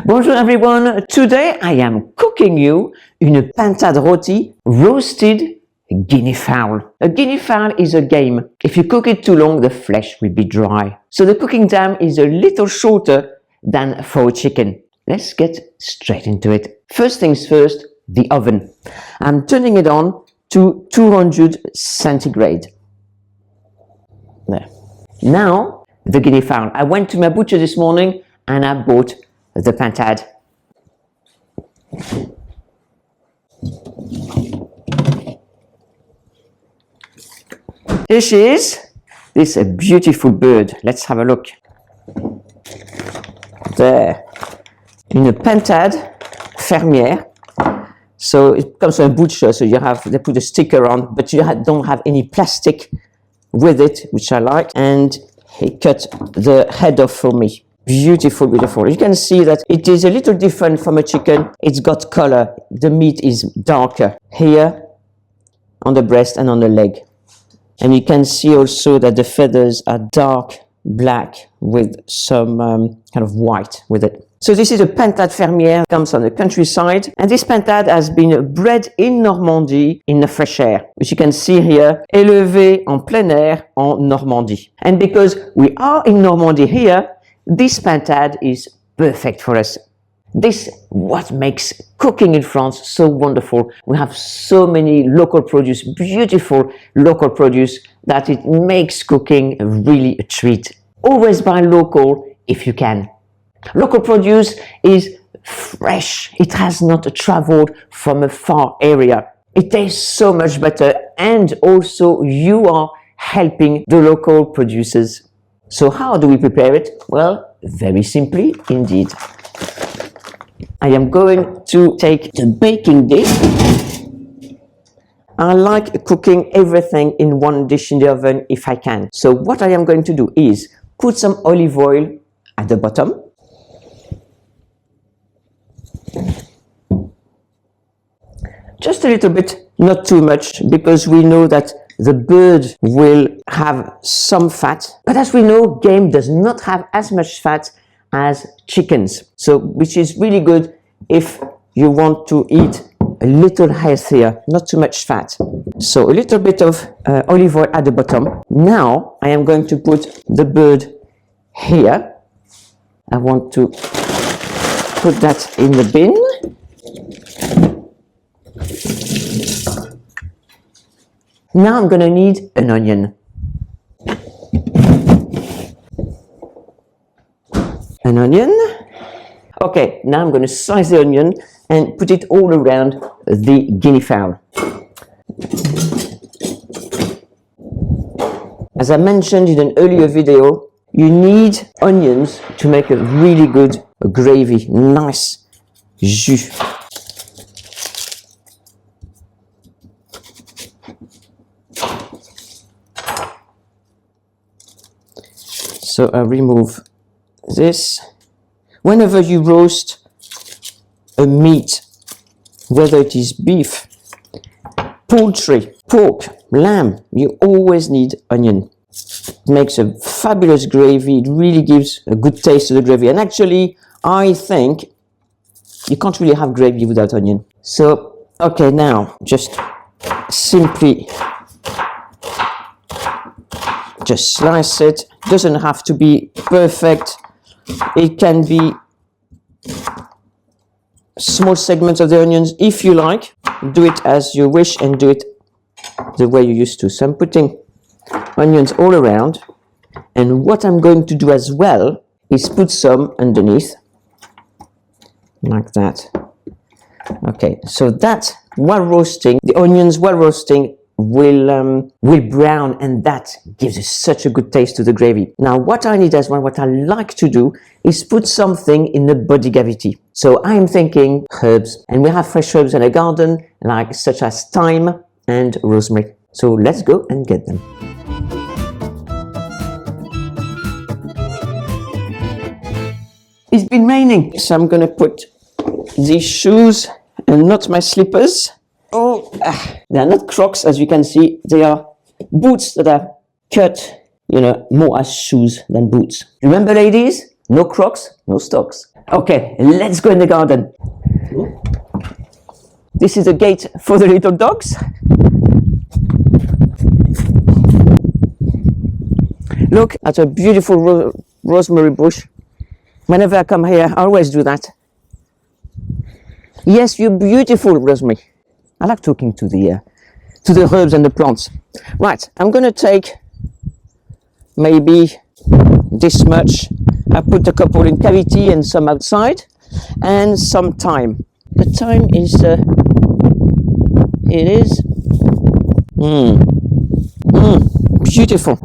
Bonjour everyone, today I am cooking you une pintade rôtie roasted Guinea fowl. A Guinea fowl is a game. If you cook it too long, the flesh will be dry. So the cooking time is a little shorter than for a chicken. Let's get straight into it. First things first, the oven. I'm turning it on to 200 centigrade. There. Now, the Guinea fowl. I went to my butcher this morning and I bought the pintade. Here she is. This is a beautiful bird. Let's have a look. There. Une pintade fermière. So it comes from a butcher, so they put a sticker on, but you don't have any plastic with it, which I like. And he cut the head off for me. Beautiful, beautiful. You can see that it is a little different from a chicken. It's got color. The meat is darker here on the breast and on the leg. And you can see also that the feathers are dark black with some kind of white with it. So this is a pintade fermière, comes on the countryside. And this pintade has been bred in Normandy in the fresh air, which you can see here, élevé en plein air en Normandie. And because we are in Normandy here, this pintade is perfect for us. This is what makes cooking in France so wonderful. We have so many local produce, beautiful local produce, that it makes cooking really a treat. Always buy local if you can. Local produce is fresh. It has not traveled from a far area. It tastes so much better, and also you are helping the local producers. So how do we prepare it? Well, very simply indeed. I am going to take the baking dish. I like cooking everything in one dish in the oven if I can. So what I am going to do is put some olive oil at the bottom. Just a little bit, not too much, because we know that the bird will have some fat. But as we know, game does not have as much fat as chickens. So, which is really good if you want to eat a little healthier, not too much fat. So a little bit of olive oil at the bottom. Now I am going to put the bird here. I want to put that in the bin. Now I'm going to need an onion. An onion. Okay, now I'm going to slice the onion and put it all around the Guinea fowl. As I mentioned in an earlier video, you need onions to make a really good gravy, nice jus. So I remove this. Whenever you roast a meat, whether it is beef, poultry, pork, lamb, you always need onion. It makes a fabulous gravy. It really gives a good taste to the gravy. And actually, I think you can't really have gravy without onion. So, okay, now just simply just slice it. Doesn't have to be perfect. It can be small segments of the onions if you like. Do it as you wish and do it the way you used to. So I'm putting onions all around, and what I'm going to do as well is put some underneath like that. Okay, so that while roasting, the onions while roasting will brown, and that gives us such a good taste to the gravy. Now what I need as well, what I like to do is put something in the body cavity. So I am thinking herbs, and we have fresh herbs in a garden, like such as thyme and rosemary. So let's go and get them. It's been raining, so I'm gonna put these shoes and not my slippers. Oh, they are not Crocs, as you can see. They are boots that are cut, more as shoes than boots. Remember, ladies, no Crocs, no stocks. Okay, let's go in the garden. This is a gate for the little dogs. Look at a beautiful rosemary bush. Whenever I come here, I always do that. Yes, you're beautiful, rosemary. I like talking to the herbs and the plants. Right, I'm going to take maybe this much. I put a couple in cavity and some outside, and some thyme. The thyme is, it is, beautiful.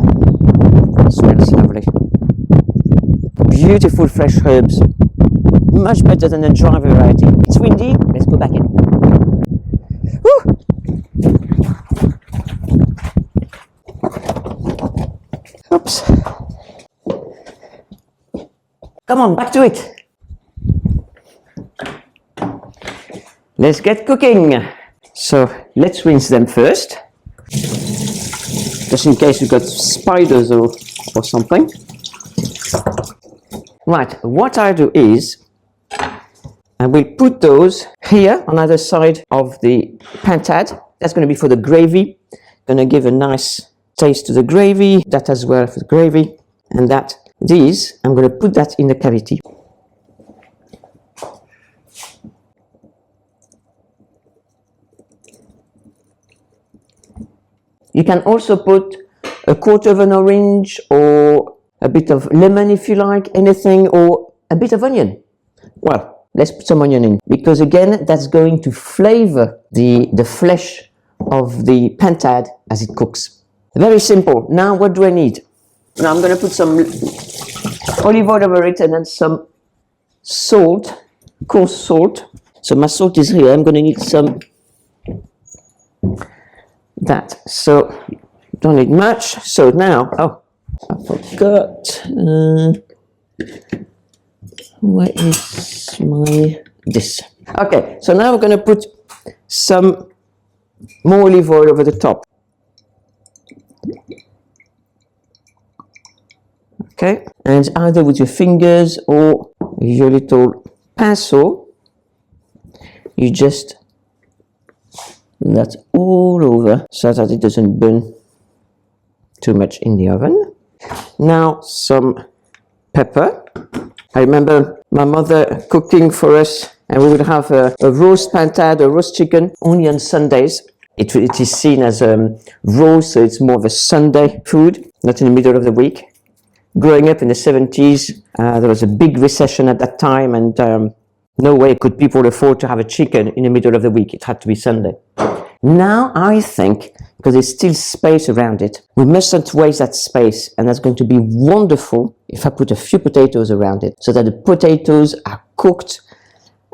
It smells lovely. Beautiful fresh herbs. Much better than a dry variety. It's windy. Let's go back in. Woo! Oops. Come on, back to it. Let's get cooking. So let's rinse them first, just in case you've got spiders or something. Right, what I do is I will put those here on either side of the pintade. That's going to be for the gravy. Going to give a nice taste to the gravy. That as well for the gravy. And that these, I'm going to put that in the cavity. You can also put a quarter of an orange or a bit of lemon if you like, anything, or a bit of onion. Well, let's put some onion in, because again, that's going to flavor the flesh of the pintade as it cooks. Very simple. Now, what do I need? Now, I'm going to put some olive oil over it and then some salt, coarse salt. So my salt is here. I'm going to need some that. So don't need much. So now, oh, I forgot. Where is my this? Okay, so now we're going to put some more olive oil over the top. Okay, and either with your fingers or your little pinceau, you just that all over so that it doesn't burn too much in the oven. Now some pepper. I remember my mother cooking for us, and we would have a roast pintade, a roast chicken, only on Sundays. It is seen as roast, so it's more of a Sunday food, not in the middle of the week. Growing up in the 70s, there was a big recession at that time, and no way could people afford to have a chicken in the middle of the week. It had to be Sunday. Now I think, because there's still space around it, we mustn't waste that space, and that's going to be wonderful if I put a few potatoes around it, so that the potatoes are cooked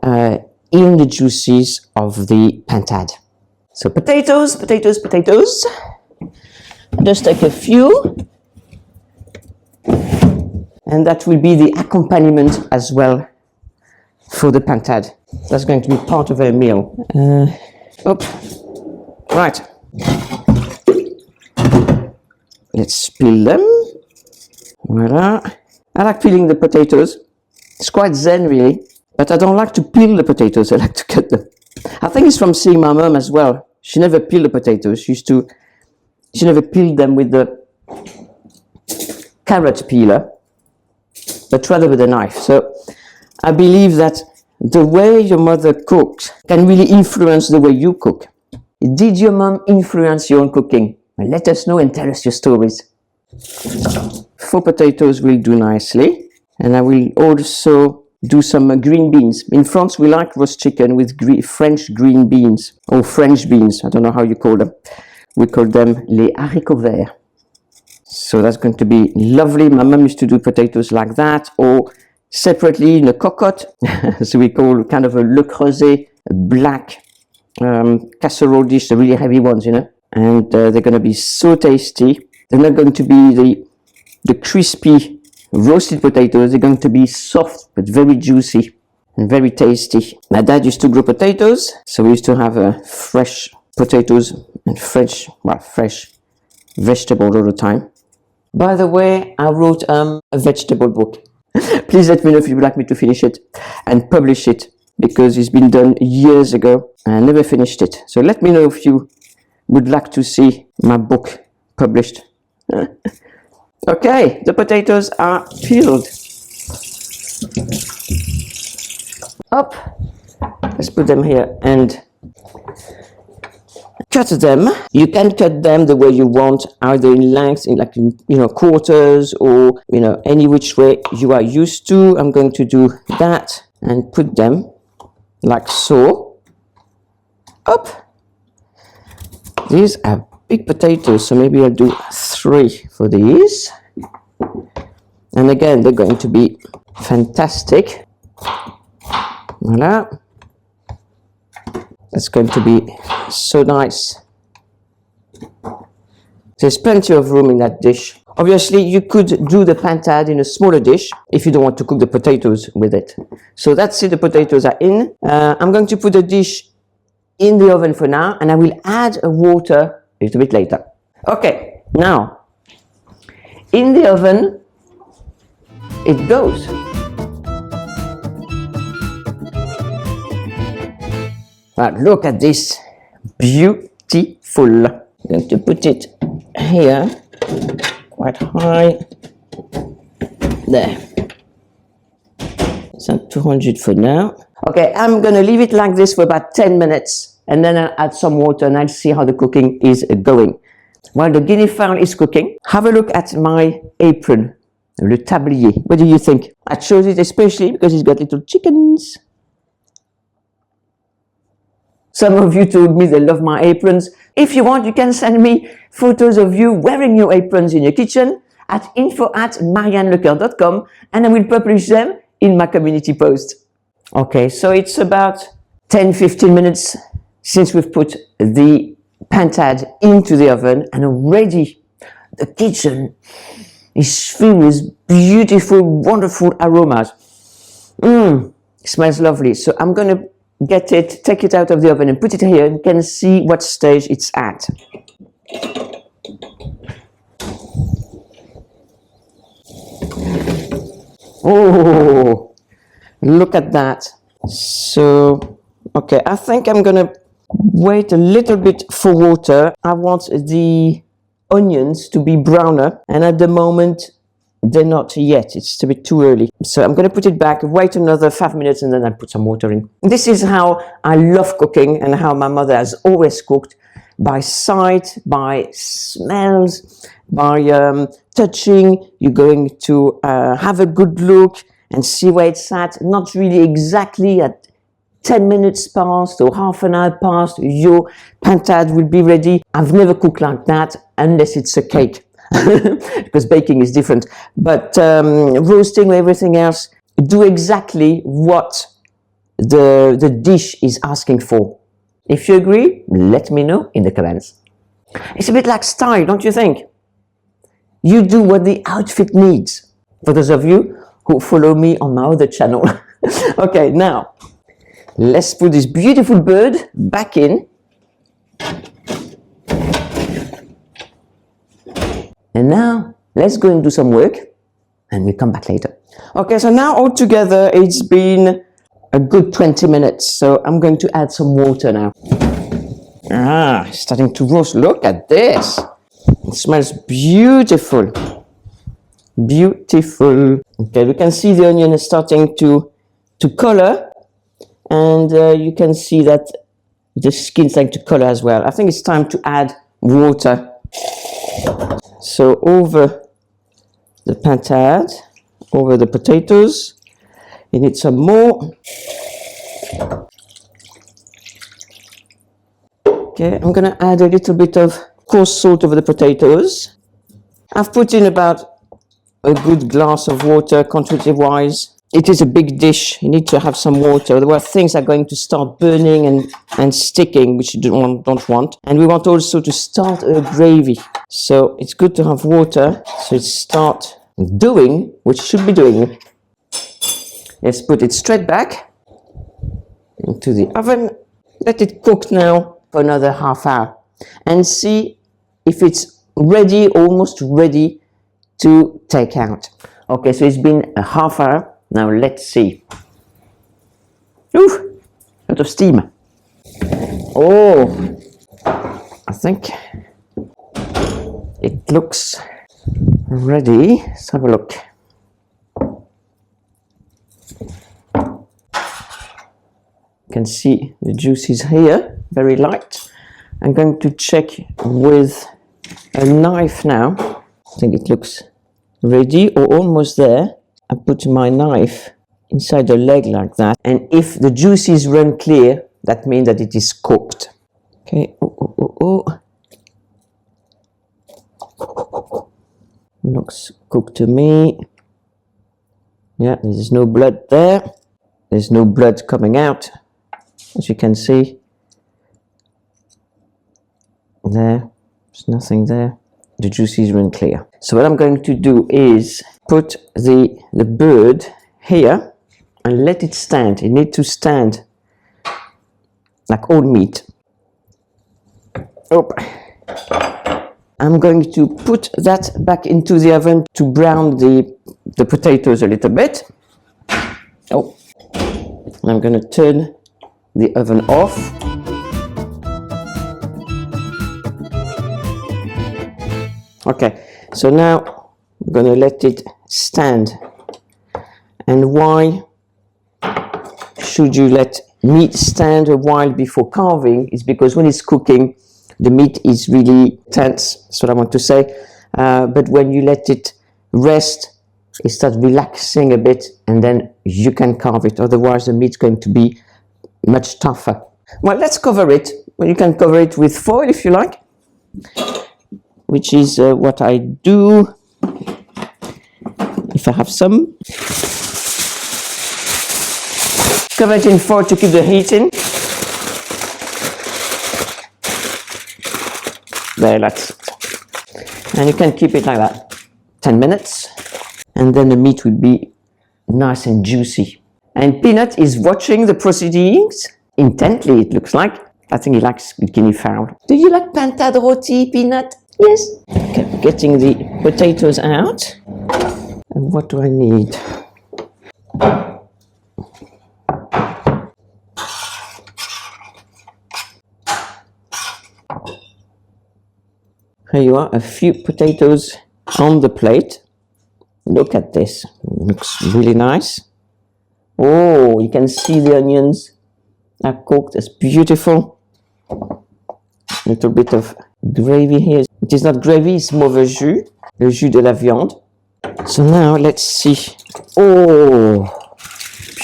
in the juices of the pintade. So potatoes, potatoes, potatoes. Just take a few, and that will be the accompaniment as well for the pintade. That's going to be part of a meal. Right. Let's peel them. Voila. I like peeling the potatoes. It's quite zen really, but I don't like to peel the potatoes. I like to cut them. I think it's from seeing my mum as well. She never peeled the potatoes. She never peeled them with the carrot peeler, but rather with a knife. So I believe that the way your mother cooks can really influence the way you cook. Did your mom influence your own cooking? Well, let us know and tell us your stories. 4 potatoes will do nicely. And I will also do some green beans. In France, we like roast chicken with French green beans, or French beans. I don't know how you call them. We call them les haricots verts. So that's going to be lovely. My mom used to do potatoes like that, or separately in a cocotte. So we call kind of a le creuset, black casserole dish, the really heavy ones, you know. And they're going to be so tasty. They're not going to be the crispy roasted potatoes. They're going to be soft but very juicy and very tasty. My dad used to grow potatoes, so we used to have fresh potatoes and fresh vegetables all the time. By the way, I wrote a vegetable book. Please let me know if you would like me to finish it and publish it, because it's been done years ago and I never finished it. So let me know if you would like to see my book published. Okay, the potatoes are peeled. Up. Let's put them here and cut them. You can cut them the way you want, either in length, in like, you know, quarters, or, you know, any which way you are used to. I'm going to do that and put them like so. Up. These are big potatoes, so maybe I'll do 3 for these. And again, they're going to be fantastic. Voila. It's going to be so nice. There's plenty of room in that dish. Obviously, you could do the pintade in a smaller dish if you don't want to cook the potatoes with it. So that's it, the potatoes are in. I'm going to put the dish in the oven for now, and I will add water a little bit later. Okay, now, in the oven, it goes. Right, look at this, beautiful. I'm going to put it here, quite high, there. It's at 200 for now. Okay, I'm going to leave it like this for about 10 minutes, and then I'll add some water and I'll see how the cooking is going. While the guinea fowl is cooking, have a look at my apron, le tablier. What do you think? I chose it especially because it's got little chickens. Some of you told me they love my aprons. If you want, you can send me photos of you wearing your aprons in your kitchen at info@mariannelecoeur.com, and I will publish them in my community post. Okay, so it's about 10-15 minutes since we've put the pintade into the oven, and already the kitchen is filled with beautiful, wonderful aromas. It smells lovely. So I'm going to take it out of the oven and put it here, and you can see what stage it's at. Oh, look at that. So, okay, I think I'm gonna wait a little bit for water. I want the onions to be browner, and at the moment they're not yet. It's a bit too early. So I'm going to put it back, wait another 5 minutes, and then I'll put some water in. This is how I love cooking, and how my mother has always cooked: by sight, by smells, by touching. You're going to have a good look and see where it's at. Not really exactly at 10 minutes past or half an hour past, your pintade will be ready. I've never cooked like that unless it's a cake. Because baking is different, but roasting or everything else, do exactly what the dish is asking for. If you agree, let me know in the comments. It's a bit like style, don't you think? You do what the outfit needs, for those of you who follow me on my other channel. Okay, now let's put this beautiful bird back in. And now, let's go and do some work, and we'll come back later. Okay, so now altogether, it's been a good 20 minutes, so I'm going to add some water now. It's starting to roast. Look at this. It smells beautiful. Beautiful. Okay, we can see the onion is starting to color, and you can see that the skin's starting to color as well. I think it's time to add water. So over the pintade, over the potatoes, you need some more. Okay, I'm going to add a little bit of coarse salt over the potatoes. I've put in about a good glass of water, quantity-wise. It is a big dish. You need to have some water. Otherwise, things are going to start burning and sticking, which you don't want. And we want also to start a gravy. So it's good to have water. So it starts doing what it should be doing. Let's put it straight back into the oven. Let it cook now for another half hour. And see if it's ready, almost ready to take out. Okay, so it's been a half hour. Now let's see. Ooh, a lot of steam. Oh, I think it looks ready. Let's have a look. You can see the juices here, very light. I'm going to check with a knife now. I think it looks ready or almost there. I put my knife inside the leg like that, and if the juices run clear, that means that it is cooked. Okay, looks cooked to me. Yeah, there's no blood there. There's no blood coming out, as you can see. There's nothing there. The juices run clear. So what I'm going to do is put the bird here and let it stand. It needs to stand like all meat. Oh. I'm going to put that back into the oven to brown the potatoes a little bit. Oh, and I'm going to turn the oven off. Okay, so now I'm going to let it stand. And why should you let meat stand a while before carving? Is because when it's cooking, the meat is really tense, that's what I want to say. But when you let it rest, it starts relaxing a bit, and then you can carve it. Otherwise, the meat's going to be much tougher. Well, let's cover it. Well, you can cover it with foil if you like, which is what I do if I have some. Cover it in foil to keep the heat in. There, that's it. And you can keep it like that 10 minutes, and then the meat will be nice and juicy. And Peanut is watching the proceedings intently, it looks like. I think he likes Guinea Fowl. Do you like Pintade Rôtie, Peanut? Yes. Okay, getting the potatoes out. And what do I need? Here you are, a few potatoes on the plate. Look at this, it looks really nice. Oh, you can see the onions are cooked, it's beautiful. A little bit of gravy here. It is not gravy, it's more the jus de la viande. So now let's see. Oh,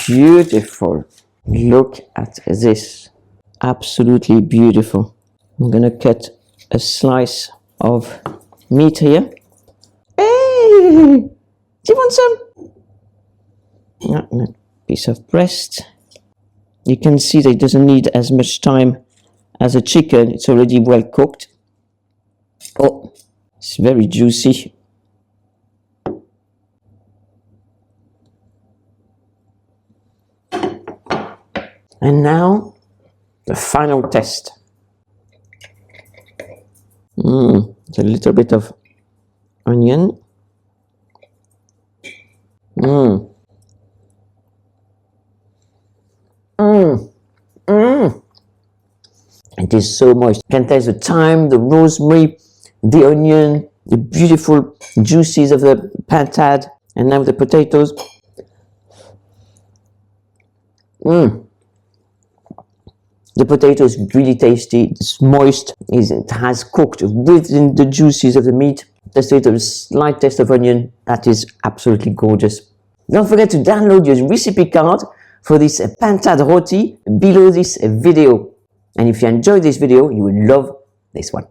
beautiful. Look at this, absolutely beautiful. I'm gonna cut a slice of meat here. Hey, do you want some? No, a piece of breast. You can see that it doesn't need as much time as a chicken. It's already well cooked. Oh, it's very juicy. And now the final test. A little bit of onion. It is so moist. You can taste the thyme, the rosemary, the onion, the beautiful juices of the pintade, and now the potatoes. The potato is really tasty, it's moist, it has cooked within the juices of the meat. There's a slight taste of onion, that is absolutely gorgeous. Don't forget to download your recipe card for this Pintade Rôtie below this video. And if you enjoyed this video, you will love this one.